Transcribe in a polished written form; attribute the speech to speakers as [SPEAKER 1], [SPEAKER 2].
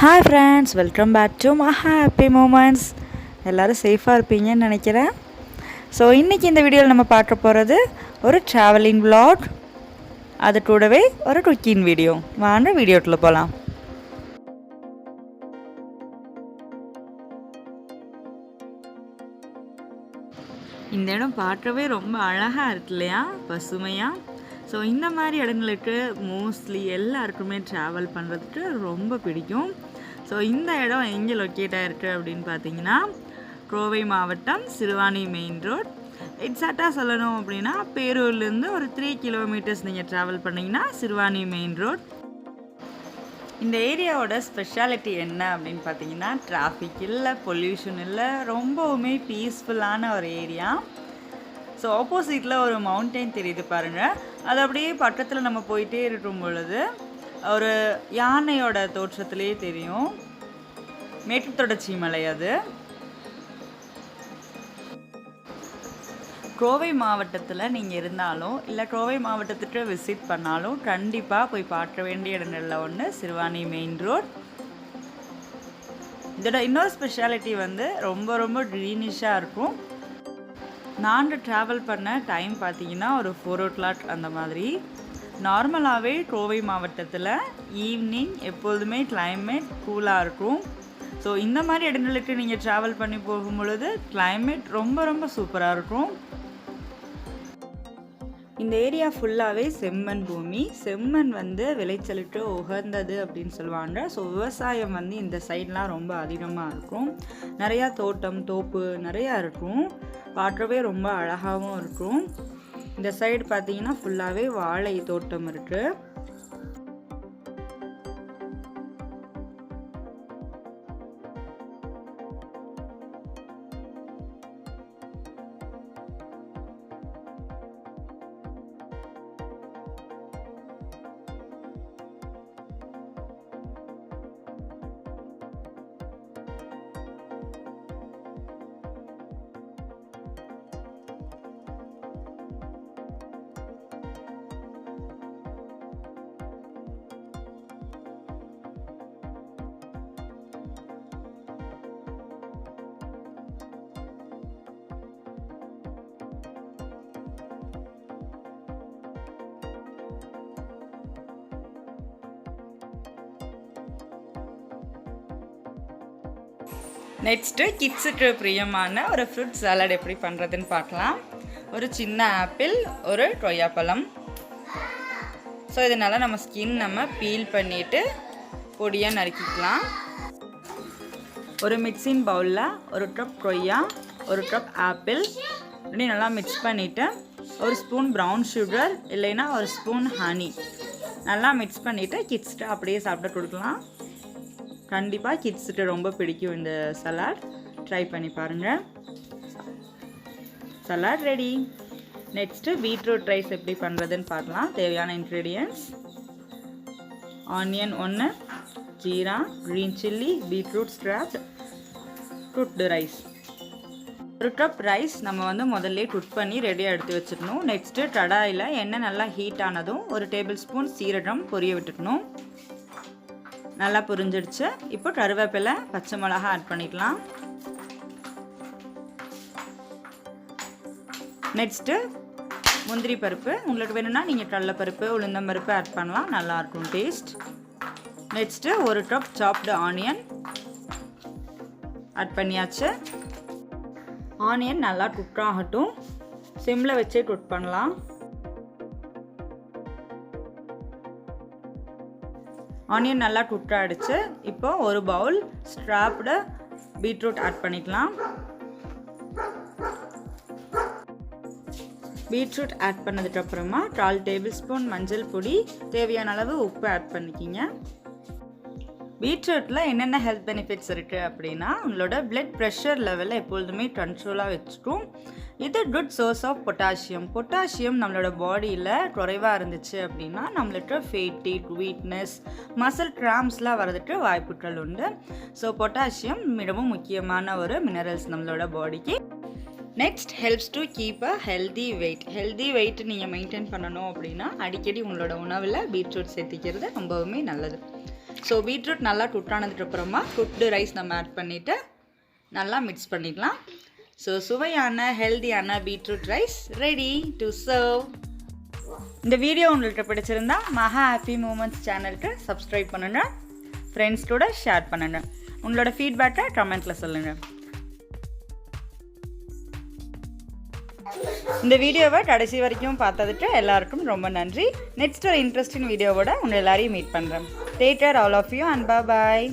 [SPEAKER 1] Hi friends, welcome back to my happy moments. எல்லாரும் சேஃபாக இருப்பீங்கன்னு நினைக்கிறேன். ஸோ இன்றைக்கி இந்த வீடியோவில் நம்ம பார்க்க போகிறது ஒரு ட்ராவலிங் vlog. அது கூடவே ஒரு குக்கிங் வீடியோ. வாங்க வீடியோக்குள்ளே போகலாம். இந்த இடம் பார்க்கவே ரொம்ப அழகாக இருக்கு இல்லையா, பசுமையாக. ஸோ இந்த மாதிரி இடங்களுக்கு மோஸ்ட்லி எல்லாருக்குமே ட்ராவல் பண்ணுறதுக்கு ரொம்ப பிடிக்கும். ஸோ இந்த இடம் எங்கே லொக்கேட் ஆகிருக்கு அப்படின்னு பார்த்தீங்கன்னா, கோவை மாவட்டம் சிறுவாணி மெயின் ரோட். எக்ஸாக்டாக சொல்லணும் அப்படின்னா பேரூர்லேருந்து ஒரு 3 கிலோமீட்டர்ஸ் நீங்கள் ட்ராவல் பண்ணிங்கன்னா சிறுவாணி மெயின் ரோட். இந்த ஏரியாவோட ஸ்பெஷாலிட்டி என்ன அப்படின்னு பார்த்தீங்கன்னா, டிராஃபிக் இல்லை, பொல்யூஷன் இல்லை, ரொம்பவுமே பீஸ்ஃபுல்லான ஒரு ஏரியா. ஸோ ஆப்போசிட்டில் ஒரு மவுண்டெயின் தெரியுது பாருங்கள். அது அப்படியே பக்கத்தில் நம்ம போயிட்டே இருக்கும் பொழுது ஒரு யானையோட தோற்றத்திலே தெரியும். மேற்கு தொடர்ச்சி மலை அது. கோவை மாவட்டத்தில் நீங்கள் இருந்தாலும் இல்லை கோவை மாவட்டத்துக்கு விசிட் பண்ணாலும் கண்டிப்பாக போய் பார்க்க வேண்டிய இடங்களில் ஒன்று சிறுவாணி மெயின் ரோட். இதோட இன்னொரு ஸ்பெஷாலிட்டி வந்து ரொம்ப ரொம்ப க்ரீனிஷாக இருக்கும். நாங்கள் ட்ராவல் பண்ண டைம் பார்த்தீங்கன்னா ஒரு 4 o'clock அந்த மாதிரி. நார்மலாகவே கோவை மாவட்டத்தில் ஈவினிங் எப்பொழுதுமே கிளைமேட் கூலாக இருக்கும். ஸோ இந்த மாதிரி இடங்களுக்கு நீங்கள் ட்ராவல் பண்ணி போகும் பொழுது கிளைமேட் ரொம்ப ரொம்ப சூப்பராக இருக்கும். இந்த ஏரியா ஃபுல்லாகவே செம்மண் பூமி. செம்மண் வந்து விளைச்சலுக்கு உகந்தது அப்படின்னு சொல்லுவாங்க. ஸோ விவசாயம் வந்து இந்த சைட்லாம் ரொம்ப அதிகமாக இருக்கும். நிறையா தோட்டம் தோப்பு நிறையா இருக்கும். பார்க்கவே ரொம்ப அழகாகவும் இருக்கும். இந்த சைடு பார்த்தீங்கன்னா ஃபுல்லாகவே வாழை தோட்டம் இருக்குது. நெக்ஸ்ட்டு கிட்ஸுக்கு பிரியமான ஒரு ஃப்ரூட் சாலட் எப்படி பண்ணுறதுன்னு பார்க்கலாம். ஒரு சின்ன ஆப்பிள், ஒரு கொய்யாப்பழம். ஸோ இதனால் நம்ம ஸ்கின் நம்ம பீல் பண்ணிவிட்டு பொடியாக நறுக்கிக்கலாம். ஒரு மிக்சிங் பவுலில் ஒரு கப் கொய்யா, ஒரு கப் ஆப்பிள் இப்படி நல்லா மிக்ஸ் பண்ணிவிட்டு ஒரு ஸ்பூன் ப்ரௌன் சுகர் இல்லைன்னா ஒரு ஸ்பூன் ஹனி நல்லா மிக்ஸ் பண்ணிவிட்டு கிட்ஸ்ட்டு அப்படியே சாப்பிட்டு கொடுக்கலாம். கண்டிப்பாக கிட்ஸுக்கு ரொம்ப பிடிக்கும் இந்த சலாட். ட்ரை பண்ணி பாருங்கள். Salad ready. Next beetroot rice எப்படி பண்ணுறதுன்னு பார்க்கலாம். தேவையான ingredients: onion 1, jeera, green chilli, beetroot scraped, cooked rice. ஒரு கப் ரைஸ் நம்ம வந்து முதல்ல குக் பண்ணி ரெடியாக எடுத்து வச்சுக்கணும். நெக்ஸ்ட்டு கடாயில் எண்ணெய் நல்லா ஹீட் ஆனதும் ஒரு டேபிள் ஸ்பூன் சீரகம் பொரிய விட்டுக்கணும். நல்லா புரிஞ்சிடுச்சு. இப்போ கருவேப்பிலை, பச்சை மிளகா ஆட் பண்ணிக்கலாம். நெக்ஸ்ட்டு முந்திரி பருப்பு. உங்களுக்கு வேணும்னா நீங்கள் கடலைப்பருப்பு, உளுந்தம்பருப்பு ஆட் பண்ணலாம், நல்லாயிருக்கும் டேஸ்ட். நெக்ஸ்ட்டு ஒரு கப் சாப்டு ஆனியன் ஆட் பண்ணியாச்சு. ஆனியன் நல்லா குக் ஆகட்டும். சிம்மில் வச்சே குக் பண்ணலாம். ஆனியன் நல்லா குக் ஆகிடுச்சு. இப்போ ஒரு பவுல் ஸ்க்ராப்டு பீட்ரூட் ஆட் பண்ணிக்கலாம். பீட்ரூட் ஆட் பண்ணதுக்கப்புறமா 4 டேபிள் ஸ்பூன் மஞ்சள் பொடி, தேவையான அளவு உப்பு ஆட் பண்ணிக்கிங்க. பீட்ரூட்டில் என்னென்ன ஹெல்த் பெனிஃபிட்ஸ் இருக்குது அப்படின்னா, உங்களோட பிளட் ப்ரெஷர் லெவலை எப்பொழுதுமே கண்ட்ரோலாக வச்சுக்கும். இது good source of potassium. Potassium நம்மளோட பாடியில் குறைவாக இருந்துச்சு அப்படின்னா நம்மளுக்கு ஃபேட்டிக், வீக்னஸ், மசில் கிராம்ஸ்லாம் வரதுக்கு வாய்ப்புகள் உண்டு. ஸோ பொட்டாசியம் மிகவும் முக்கியமான ஒரு மினரல்ஸ் நம்மளோட பாடிக்கு. Next helps to keep a healthy wait. Healthy wait நீங்கள் மெயின்டைன் பண்ணணும் அப்படின்னா அடிக்கடி உங்களோட உணவில் பீட்ரூட் சேர்த்திக்கிறது ரொம்பவுமே நல்லது. ஸோ பீட்ரூட் நல்லா குக் ஆனதுக்கப்புறமா குக்டு ரைஸ் நம்ம ஆட் பண்ணிவிட்டு நல்லா மிக்ஸ் பண்ணிக்கலாம். ஸோ சுவையான ஹெல்தியான beetroot rice ready to serve. இந்த வீடியோ உங்களுக்கு பிடிச்சிருந்தா மகா ஹாப்பி மூமெண்ட்ஸ் சேனலுக்கு சப்ஸ்கிரைப் பண்ணுங்கள், ஃப்ரெண்ட்ஸ் கூட ஷேர் பண்ணுங்கள், உங்களோட ஃபீட்பேக்கை கமெண்ட்டில் சொல்லுங்கள். இந்த வீடியோவை கடைசி வரைக்கும் பார்த்ததுக்கு எல்லாருக்கும் ரொம்ப நன்றி. நெக்ஸ்ட் ஒரு இன்ட்ரெஸ்டிங் வீடியோவோட உங்கள் எல்லாரையும் மீட் பண்ணுறேன். Take care all of you and bye.